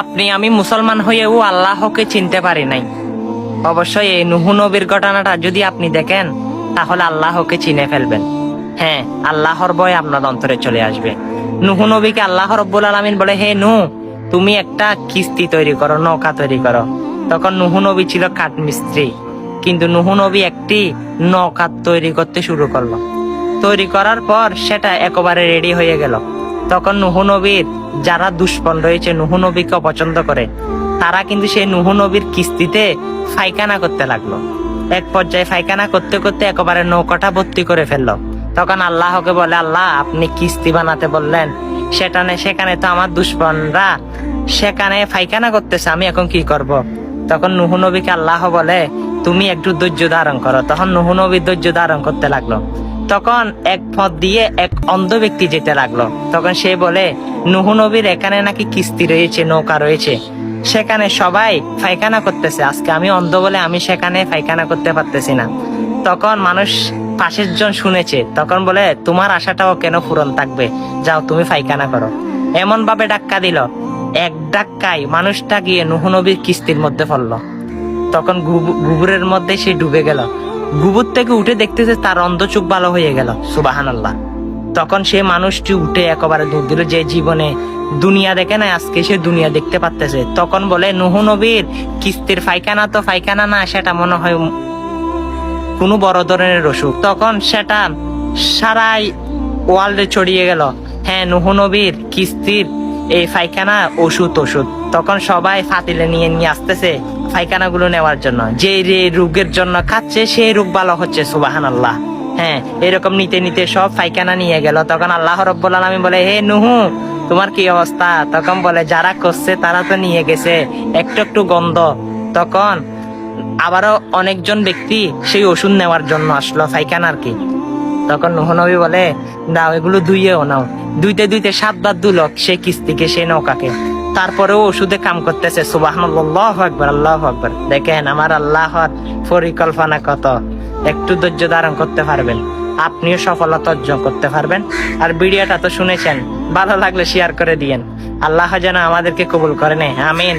আপনি আমি মুসলমান হয়েও আল্লাহকে চিনতে পারি নাই। অবশ্যই এই নূহ নবীর ঘটনাটা যদি আপনি দেখেন তাহলে আল্লাহকে চিনে ফেলবেন। হ্যাঁ, আল্লাহর ভয় আপনার অন্তরে চলে আসবে। নূহ নবীকে আল্লাহ রাব্বুল আলামিন বলে, হে নূহ, তুমি একটা কিস্তি তৈরি করো, নৌকা তৈরি করো। তখন নূহ নবী ছিল কাঠমিস্ত্রি, কিন্তু নূহ নবী একটি নৌকা তৈরি করতে শুরু করলো। তৈরি করার পর সেটা একেবারে রেডি হয়ে গেল। তখন নূহ নবীর যারা দুশ্মন রয়েছে, নূহ নবীকে অপছন্দ করে, তারা কিন্তু সেই নূহ নবীর কিস্তিতে ফাইখানা করতে লাগলো। এক পর্যায়ে ফাইখানা করতে করতে একেবারে নৌকাটা ভর্তি করে ফেললো। তখন আল্লাহকে বলে, আল্লাহ, আপনি কিস্তি বানাতে বললেন, সেখানে তো আমার দুশ্মনরা সেখানে ফাইখানা করতেছে, আমি এখন কি করব? তখন নূহ নবীকে আল্লাহ বলে, তুমি একটু ধৈর্য ধারণ করো। তখন নূহ নবী ধৈর্য ধারণ করতে লাগলো। তখন এক পথ দিয়ে এক অন্ধ ব্যক্তি যেতে লাগলো। তখন সে বলে, নূহ নবীর এখানে নাকি কিস্তি রয়েছে, নৌকা রয়েছে, সেখানে সবাই পায়খানা করতেছে, আজকে আমি অন্ধ বলে আমি সেখানে পায়খানা করতে পারতেছি না। তখন মানুষ পাশের জন শুনেছে, তখন বলে, তোমার আশাটাও কেন পূরণ থাকবে, যাও তুমি পায়খানা করো। এমন ভাবে ধাক্কা দিল, এক ধাক্কায় মানুষটা গিয়ে নূহ নবীর কিস্তির মধ্যে পড়লো। তখন গুবরের মধ্যে সে ডুবে গেল। গুবর থেকে উঠে দেখতেছে তার অন্ধ চোখ ভালো হয়ে গেল। সুবহানাল্লাহ। তখন সে মানুষটি উঠে একেবারে দূর দিল, যে জীবনে দুনিয়া দেখে না, আজকে সে দুনিয়া দেখতে পারতেছে। তখন বলে, নূহ নবীর কিস্তির পায়খানা তো পায়খানা না, সেটা মনে হয় কোনো বড় ধরনের অসুখ। তখন সেটা সারাই ওয়ার্ল্ডে ছড়িয়ে গেল, হ্যাঁ, নূহ নবীর কিস্তির এই পায়খানা ওষুধ। তখন সবাই ফাতিলে নিয়ে আসতেছে পায়খানা গুলো নেওয়ার জন্য। যে রোগের জন্য খাচ্ছে সেই রোগ ভালো হচ্ছে। সুবহানাল্লাহ। হ্যাঁ, এরকম নিতে নিতে সব পায়খানা নিয়ে গেল। তখন আল্লাহ রাব্বুল আলামিন বলে, হে নূহ, তোমার কি অবস্থা? তখন বলে, যারা করছে তারা তো নিয়ে গেছে, একটু একটু গন্ধ। তখন আবারও অনেকজন ব্যক্তি সেই ওষুধ নেওয়ার জন্য আসলো, পায়খানার কি। তখন নূহ নবী বলে, দাও, এগুলো ধুইয়েও নাও। ধুইতে 7 বার ধুলো সে কিস্তিকে, সেই নৌকাকে। তারপরেও ওষুধে কাম করতেছে। সুবহানাল্লাহ, আল্লাহু আকবার, আল্লাহু আকবার। দেখেন আমার আল্লাহর পরিকল্পনা কত। একটু ধৈর্য ধারণ করতে পারবেন, আপনিও সফলতা অর্জন করতে পারবেন। আর ভিডিওটা তো শুনেছেন, ভালো লাগলে শেয়ার করে দিয়েন। আল্লাহ যেন আমাদেরকে কবুল করে নেয়। আমিন।